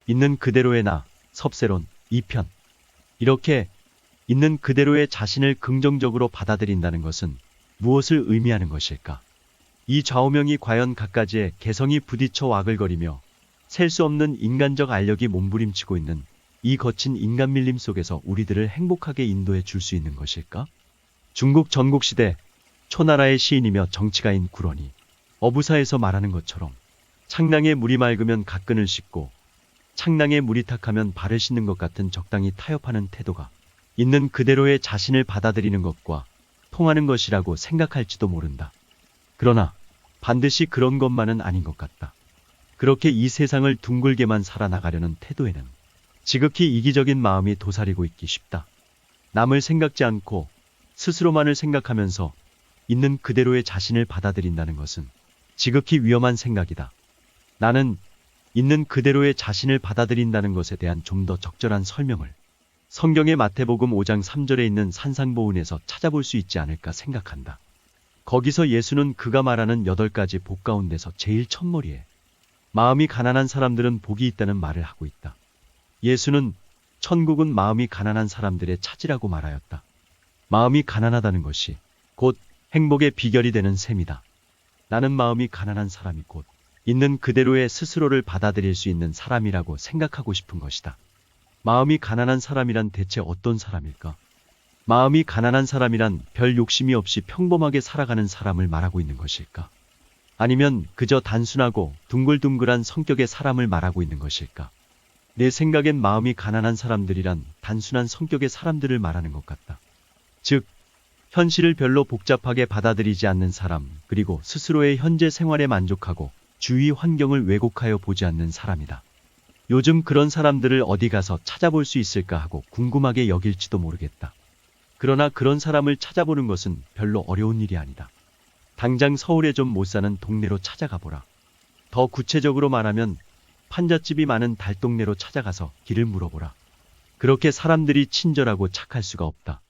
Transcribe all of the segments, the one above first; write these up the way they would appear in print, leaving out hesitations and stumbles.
있는 그대로의 나, 섭세론 2편. 이렇게 있는 그대로의 자신을 긍정적으로 받아들인다는 것은 무엇을 의미하는 것일까? 이 좌우명이 과연 갖가지의 개성이 부딪혀 와글거리며 셀 수 없는 인간적 알력이 몸부림치고 있는 이 거친 인간 밀림 속에서 우리들을 행복하게 인도해 줄 수 있는 것일까? 중국 전국시대 초나라의 시인이며 정치가인 구런이 어부사에서 말하는 것처럼 창낭에 물이 맑으면 가끈을 씻고 창낭에 물이 탁하면 발을 씻는 것 같은 적당히 타협하는 태도가 있는 그대로의 자신을 받아들이는 것과 통하는 것이라고 생각할지도 모른다. 그러나 반드시 그런 것만은 아닌 것 같다. 그렇게 이 세상을 둥글게만 살아나가려는 태도에는 지극히 이기적인 마음이 도사리고 있기 쉽다. 남을 생각지 않고 스스로만을 생각하면서 있는 그대로의 자신을 받아들인다는 것은 지극히 위험한 생각이다. 나는 있는 그대로의 자신을 받아들인다는 것에 대한 좀 더 적절한 설명을 성경의 마태복음 5장 3절에 있는 산상보훈에서 찾아볼 수 있지 않을까 생각한다. 거기서 예수는 그가 말하는 8가지 복 가운데서 제일 첫머리에 마음이 가난한 사람들은 복이 있다는 말을 하고 있다. 예수는 천국은 마음이 가난한 사람들의 차지라고 말하였다. 마음이 가난하다는 것이 곧 행복의 비결이 되는 셈이다. 나는 마음이 가난한 사람이 곧 있는 그대로의 스스로를 받아들일 수 있는 사람이라고 생각하고 싶은 것이다. 마음이 가난한 사람이란 대체 어떤 사람일까? 마음이 가난한 사람이란 별 욕심이 없이 평범하게 살아가는 사람을 말하고 있는 것일까? 아니면 그저 단순하고 둥글둥글한 성격의 사람을 말하고 있는 것일까? 내 생각엔 마음이 가난한 사람들이란 단순한 성격의 사람들을 말하는 것 같다. 즉, 현실을 별로 복잡하게 받아들이지 않는 사람, 그리고 스스로의 현재 생활에 만족하고 주위 환경을 왜곡하여 보지 않는 사람이다. 요즘 그런 사람들을 어디 가서 찾아볼 수 있을까 하고 궁금하게 여길지도 모르겠다. 그러나 그런 사람을 찾아보는 것은 별로 어려운 일이 아니다. 당장 서울에 좀 못 사는 동네로 찾아가 보라. 더 구체적으로 말하면 판잣집이 많은 달동네로 찾아가서 길을 물어보라. 그렇게 사람들이 친절하고 착할 수가 없다.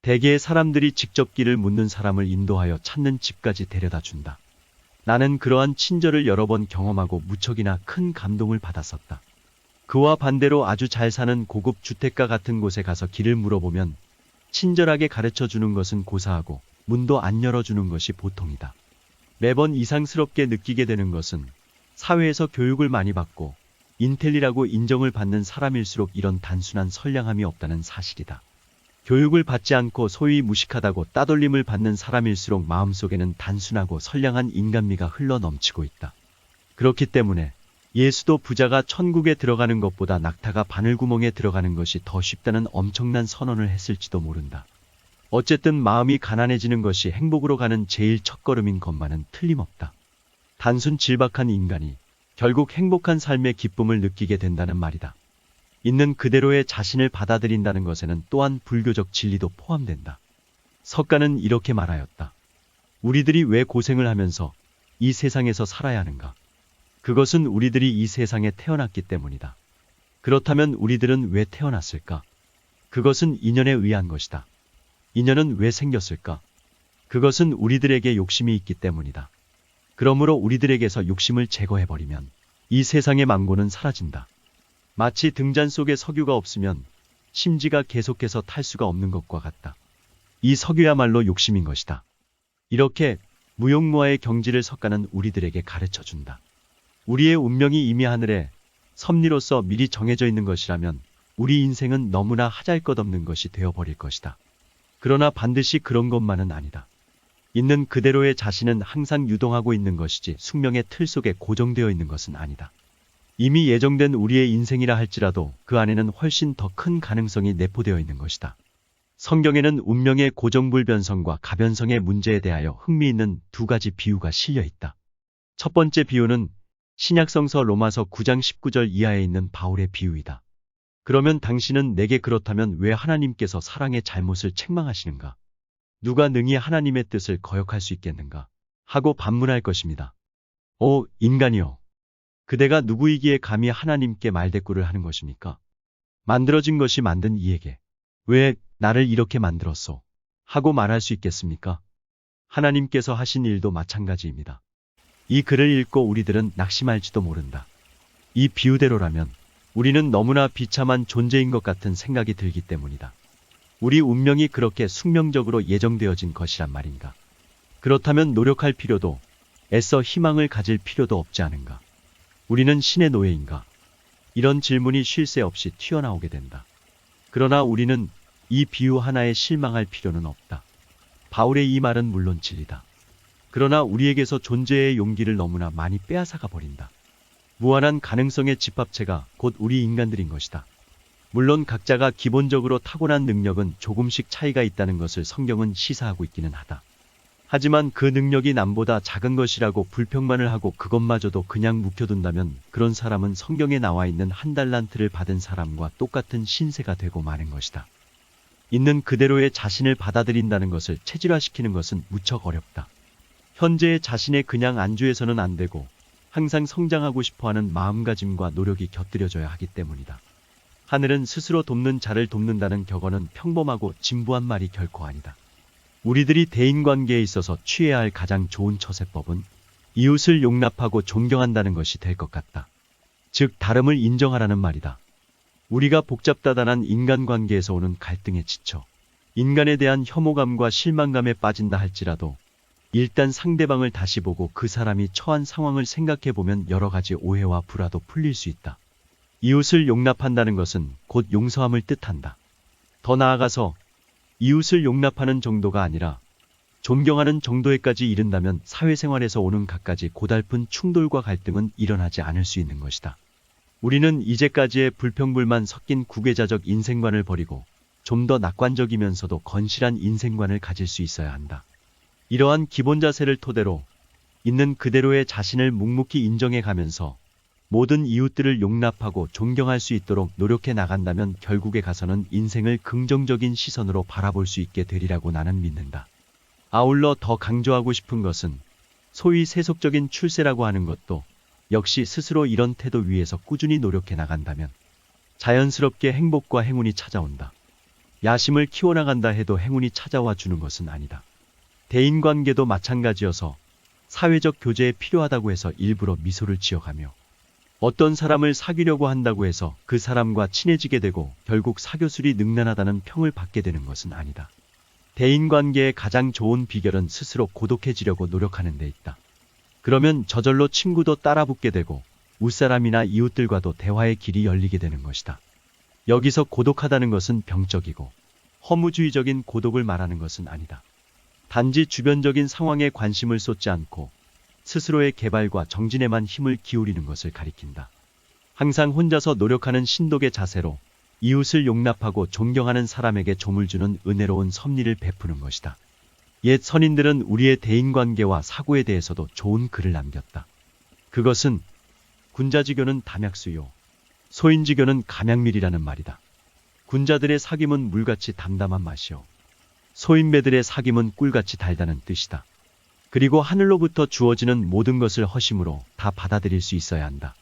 대개의 사람들이 직접 길을 묻는 사람을 인도하여 찾는 집까지 데려다 준다. 나는 그러한 친절을 여러 번 경험하고 무척이나 큰 감동을 받았었다. 그와 반대로 아주 잘 사는 고급 주택가 같은 곳에 가서 길을 물어보면 친절하게 가르쳐 주는 것은 고사하고 문도 안 열어주는 것이 보통이다. 매번 이상스럽게 느끼게 되는 것은 사회에서 교육을 많이 받고 인텔리라고 인정을 받는 사람일수록 이런 단순한 선량함이 없다는 사실이다. 교육을 받지 않고 소위 무식하다고 따돌림을 받는 사람일수록 마음속에는 단순하고 선량한 인간미가 흘러 넘치고 있다. 그렇기 때문에 예수도 부자가 천국에 들어가는 것보다 낙타가 바늘구멍에 들어가는 것이 더 쉽다는 엄청난 선언을 했을지도 모른다. 어쨌든 마음이 가난해지는 것이 행복으로 가는 제일 첫걸음인 것만은 틀림없다. 단순 질박한 인간이 결국 행복한 삶의 기쁨을 느끼게 된다는 말이다. 있는 그대로의 자신을 받아들인다는 것에는 또한 불교적 진리도 포함된다. 석가는 이렇게 말하였다. 우리들이 왜 고생을 하면서 이 세상에서 살아야 하는가? 그것은 우리들이 이 세상에 태어났기 때문이다. 그렇다면 우리들은 왜 태어났을까? 그것은 인연에 의한 것이다. 인연은 왜 생겼을까? 그것은 우리들에게 욕심이 있기 때문이다. 그러므로 우리들에게서 욕심을 제거해버리면 이 세상의 망고는 사라진다. 마치 등잔 속에 석유가 없으면 심지가 계속해서 탈 수가 없는 것과 같다. 이 석유야말로 욕심인 것이다. 이렇게 무용무아의 경지를 석가는 우리들에게 가르쳐준다. 우리의 운명이 이미 하늘에 섭리로서 미리 정해져 있는 것이라면 우리 인생은 너무나 하잘것없는 것이 되어버릴 것이다. 그러나 반드시 그런 것만은 아니다. 있는 그대로의 자신은 항상 유동하고 있는 것이지 숙명의 틀 속에 고정되어 있는 것은 아니다. 이미 예정된 우리의 인생이라 할지라도 그 안에는 훨씬 더 큰 가능성이 내포되어 있는 것이다. 성경에는 운명의 고정불변성과 가변성의 문제에 대하여 흥미있는 2가지 비유가 실려 있다. 첫 번째 비유는 신약성서 로마서 9장 19절 이하에 있는 바울의 비유이다. 그러면 당신은 내게 그렇다면 왜 하나님께서 사랑의 잘못을 책망하시는가? 누가 능히 하나님의 뜻을 거역할 수 있겠는가? 하고 반문할 것입니다. 오 인간이여! 그대가 누구이기에 감히 하나님께 말대꾸를 하는 것입니까? 만들어진 것이 만든 이에게 왜 나를 이렇게 만들었소? 하고 말할 수 있겠습니까? 하나님께서 하신 일도 마찬가지입니다. 이 글을 읽고 우리들은 낙심할지도 모른다. 이 비유대로라면 우리는 너무나 비참한 존재인 것 같은 생각이 들기 때문이다. 우리 운명이 그렇게 숙명적으로 예정되어진 것이란 말인가? 그렇다면 노력할 필요도, 애써 희망을 가질 필요도 없지 않은가? 우리는 신의 노예인가? 이런 질문이 쉴 새 없이 튀어나오게 된다. 그러나 우리는 이 비유 하나에 실망할 필요는 없다. 바울의 이 말은 물론 진리다. 그러나 우리에게서 존재의 용기를 너무나 많이 빼앗아가 버린다. 무한한 가능성의 집합체가 곧 우리 인간들인 것이다. 물론 각자가 기본적으로 타고난 능력은 조금씩 차이가 있다는 것을 성경은 시사하고 있기는 하다. 하지만 그 능력이 남보다 작은 것이라고 불평만을 하고 그것마저도 그냥 묵혀둔다면 그런 사람은 성경에 나와 있는 한 달란트를 받은 사람과 똑같은 신세가 되고 마는 것이다. 있는 그대로의 자신을 받아들인다는 것을 체질화시키는 것은 무척 어렵다. 현재의 자신에 그냥 안주해서는 안 되고 항상 성장하고 싶어하는 마음가짐과 노력이 곁들여져야 하기 때문이다. 하늘은 스스로 돕는 자를 돕는다는 격언은 평범하고 진부한 말이 결코 아니다. 우리들이 대인관계에 있어서 취해야 할 가장 좋은 처세법은 이웃을 용납하고 존경한다는 것이 될 것 같다. 즉 다름을 인정하라는 말이다. 우리가 복잡다단한 인간관계에서 오는 갈등에 지쳐 인간에 대한 혐오감과 실망감에 빠진다 할지라도 일단 상대방을 다시 보고 그 사람이 처한 상황을 생각해보면 여러 가지 오해와 불화도 풀릴 수 있다. 이웃을 용납한다는 것은 곧 용서함을 뜻한다. 더 나아가서 이웃을 용납하는 정도가 아니라 존경하는 정도에까지 이른다면 사회생활에서 오는 갖가지 고달픈 충돌과 갈등은 일어나지 않을 수 있는 것이다. 우리는 이제까지의 불평불만 섞인 구계자적 인생관을 버리고 좀 더 낙관적이면서도 건실한 인생관을 가질 수 있어야 한다. 이러한 기본 자세를 토대로 있는 그대로의 자신을 묵묵히 인정해 가면서 모든 이웃들을 용납하고 존경할 수 있도록 노력해 나간다면 결국에 가서는 인생을 긍정적인 시선으로 바라볼 수 있게 되리라고 나는 믿는다. 아울러 더 강조하고 싶은 것은 소위 세속적인 출세라고 하는 것도 역시 스스로 이런 태도 위에서 꾸준히 노력해 나간다면 자연스럽게 행복과 행운이 찾아온다. 야심을 키워나간다 해도 행운이 찾아와 주는 것은 아니다. 대인관계도 마찬가지여서 사회적 교제에 필요하다고 해서 일부러 미소를 지어가며 어떤 사람을 사귀려고 한다고 해서 그 사람과 친해지게 되고 결국 사교술이 능란하다는 평을 받게 되는 것은 아니다. 대인관계의 가장 좋은 비결은 스스로 고독해지려고 노력하는 데 있다. 그러면 저절로 친구도 따라붙게 되고 윗사람이나 이웃들과도 대화의 길이 열리게 되는 것이다. 여기서 고독하다는 것은 병적이고 허무주의적인 고독을 말하는 것은 아니다. 단지 주변적인 상황에 관심을 쏟지 않고 스스로의 개발과 정진에만 힘을 기울이는 것을 가리킨다. 항상 혼자서 노력하는 신독의 자세로 이웃을 용납하고 존경하는 사람에게 좀을 주는 은혜로운 섭리를 베푸는 것이다. 옛 선인들은 우리의 대인관계와 사고에 대해서도 좋은 글을 남겼다. 그것은 군자지교는 담약수요, 소인지교는 감약밀이라는 말이다. 군자들의 사귐은 물같이 담담한 맛이요, 소인배들의 사귐은 꿀같이 달다는 뜻이다. 그리고 하늘로부터 주어지는 모든 것을 허심으로 다 받아들일 수 있어야 한다.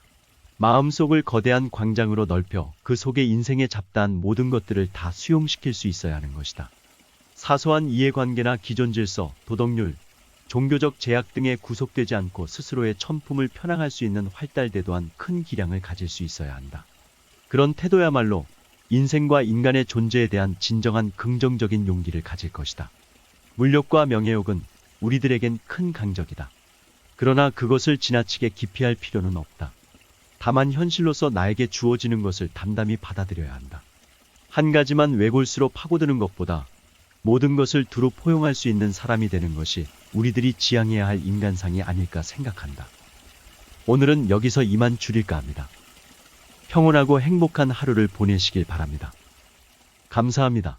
마음속을 거대한 광장으로 넓혀 그 속에 인생에 잡다한 모든 것들을 다 수용시킬 수 있어야 하는 것이다. 사소한 이해관계나 기존 질서, 도덕률, 종교적 제약 등에 구속되지 않고 스스로의 천품을 편향할 수 있는 활달대도한 큰 기량을 가질 수 있어야 한다. 그런 태도야말로 인생과 인간의 존재에 대한 진정한 긍정적인 용기를 가질 것이다. 물욕과 명예욕은 우리들에겐 큰 강적이다. 그러나 그것을 지나치게 기피할 필요는 없다. 다만 현실로서 나에게 주어지는 것을 담담히 받아들여야 한다. 한 가지만 외골수로 파고드는 것보다 모든 것을 두루 포용할 수 있는 사람이 되는 것이 우리들이 지향해야 할 인간상이 아닐까 생각한다. 오늘은 여기서 이만 줄일까 합니다. 평온하고 행복한 하루를 보내시길 바랍니다. 감사합니다.